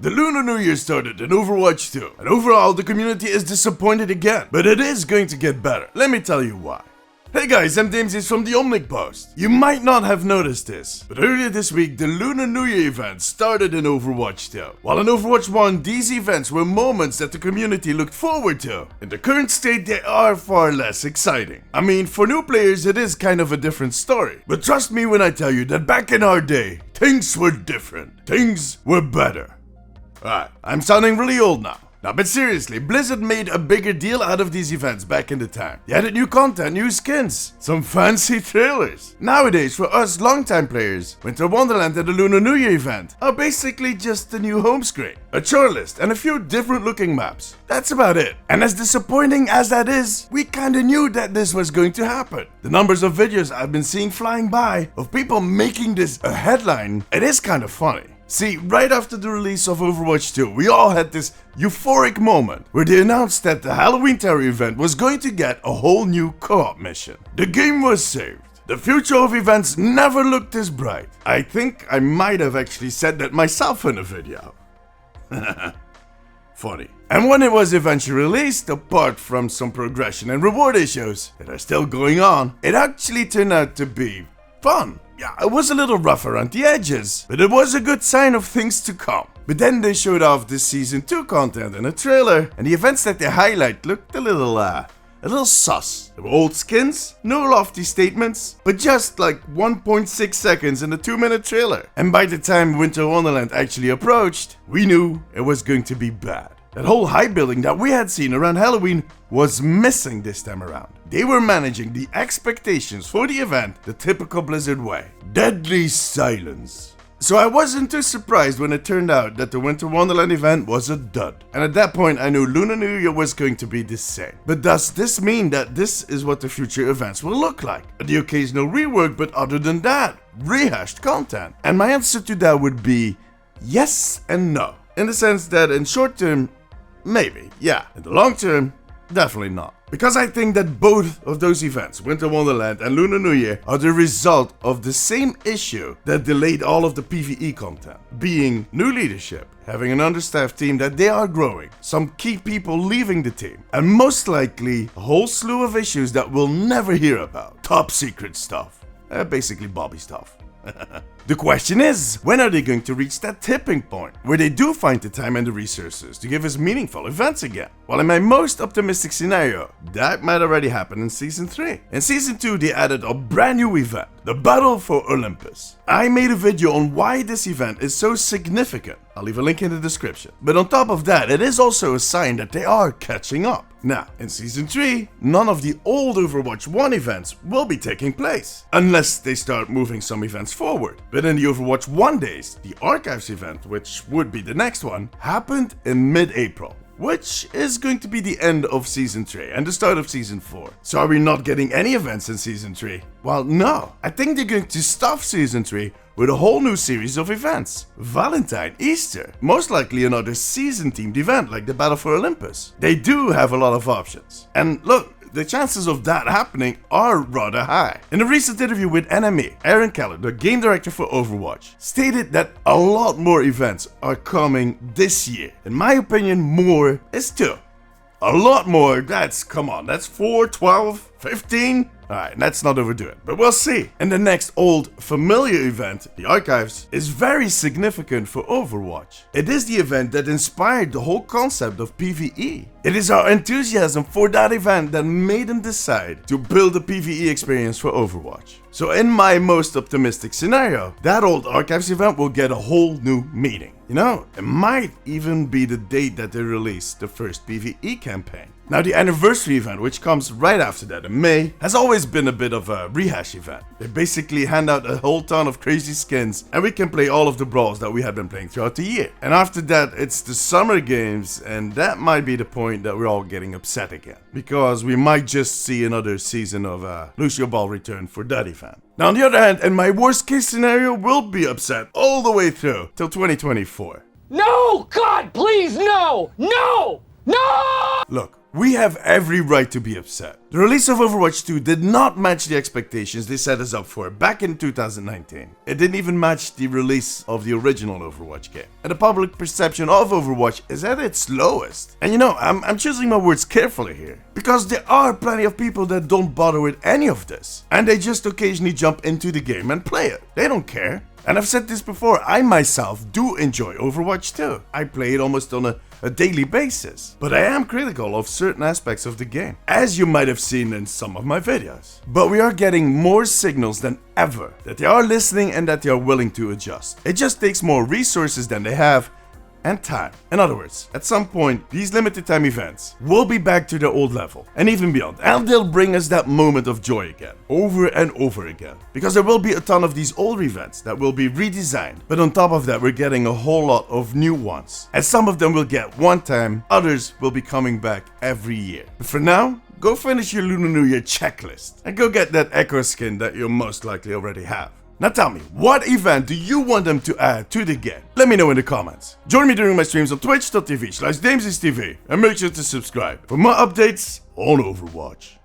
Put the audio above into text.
The Lunar New Year started in Overwatch 2, and overall the community is disappointed again, but it is going to get better. Let me tell you why. Hey guys, I'm James from the Omnic Post. You might not have noticed this, but earlier this week the Lunar New Year event started in Overwatch 2. While in Overwatch 1, these events were moments that the community looked forward to. In the current state, they are far less exciting. I mean, for new players it is kind of a different story, but trust me when I tell you that back in our day, things were different. Things were better. Alright, I'm sounding really old now. But seriously, Blizzard made a bigger deal out of these events back in the time. They added new content, new skins, some fancy trailers. Nowadays, for us longtime players, Winter Wonderland and the Lunar New Year event are basically just a new home screen, a chore list, and a few different looking maps. That's about it. And as disappointing as that is, we kinda knew that this was going to happen. The numbers of videos I've been seeing flying by of people making this a headline, it is kind of funny. See, right after the release of Overwatch 2, we all had this euphoric moment where they announced that the Halloween Terror event was going to get a whole new co-op mission. The game was saved. The future of events never looked this bright. I think I might have actually said that myself in a video. Funny. And when it was eventually released, apart from some progression and reward issues that are still going on, it actually turned out to be fun. Yeah, it was a little rough around the edges, but it was a good sign of things to come. But then they showed off the Season 2 content in a trailer, and the events that they highlight looked a little sus. There were old skins, no lofty statements, but just like 1.6 seconds in a 2-minute trailer. And by the time Winter Wonderland actually approached, we knew it was going to be bad. That whole hype building that we had seen around Halloween was missing this time around. They were managing the expectations for the event the typical Blizzard way. Deadly silence. So I wasn't too surprised when it turned out that the Winter Wonderland event was a dud. And at that point I knew Lunar New Year was going to be the same. But does this mean that this is what the future events will look like? The occasional rework, but other than that, rehashed content? And my answer to that would be yes and no. In the sense that in short term, maybe, yeah. In the long term, definitely not. Because I think that both of those events, Winter Wonderland and Lunar New Year, are the result of the same issue that delayed all of the PvE content. Being new leadership, having an understaffed team that they are growing, some key people leaving the team, and most likely a whole slew of issues that we'll never hear about. Top secret stuff. Basically Bobby stuff. The question is, when are they going to reach that tipping point where they do find the time and the resources to give us meaningful events again? Well, in my most optimistic scenario, that might already happen in Season 3. In Season 2, they added a brand new event, the Battle for Olympus. I made a video on why this event is so significant. I'll leave a link in the description. But on top of that, it is also a sign that they are catching up. Now, in Season 3, none of the old Overwatch 1 events will be taking place, unless they start moving some events forward. But in the Overwatch 1 days, the Archives event, which would be the next one, happened in mid-April, which is going to be the end of Season 3 and the start of Season 4. So are we not getting any events in Season 3? Well, no. I think they're going to stuff Season 3 with a whole new series of events. Valentine, Easter, most likely another season-themed event like the Battle for Olympus. They do have a lot of options. And look, the chances of that happening are rather high. In a recent interview with NME, Aaron Keller, the game director for Overwatch, stated that a lot more events are coming this year. In my opinion, more is 2. A lot more, come on, that's 4, 12, 15? Alright, let's not overdo it, but we'll see. And the next old familiar event, the Archives, is very significant for Overwatch. It is the event that inspired the whole concept of PvE. It is our enthusiasm for that event that made them decide to build a PvE experience for Overwatch. So in my most optimistic scenario, that old Archives event will get a whole new meaning. You know, it might even be the date that they release the first PvE campaign. Now the anniversary event, which comes right after that in May, has always been a bit of a rehash event. They basically hand out a whole ton of crazy skins and we can play all of the brawls that we had been playing throughout the year. And after that it's the summer games, and that might be the point that we're all getting upset again. Because we might just see another season of Lucio Ball return for that event. Now on the other hand, in my worst case scenario, we'll be upset all the way through till 2024. No! God, please, no! No! No! Look, we have every right to be upset. The release of Overwatch 2 did not match the expectations they set us up for back in 2019. It didn't even match the release of the original Overwatch game. And the public perception of Overwatch is at its lowest. And you know, I'm choosing my words carefully here, because there are plenty of people that don't bother with any of this. And they just occasionally jump into the game and play it. They don't care. And I've said this before, I myself do enjoy Overwatch 2. I play it almost on a daily basis. But I am critical of certain aspects of the game, as you might have seen in some of my videos. But we are getting more signals than ever that they are listening and that they are willing to adjust. It just takes more resources than they have, and time. In other words, at some point, these limited time events will be back to their old level and even beyond, and they'll bring us that moment of joy again, over and over again. Because there will be a ton of these older events that will be redesigned, but on top of that, we're getting a whole lot of new ones. And some of them will get one time, others will be coming back every year. But for now, go finish your Lunar New Year checklist and go get that Echo skin that you most likely already have. Now tell me, what event do you want them to add to the game? Let me know in the comments. Join me during my streams on twitch.tv/DamesIsTV and make sure to subscribe for more updates on Overwatch.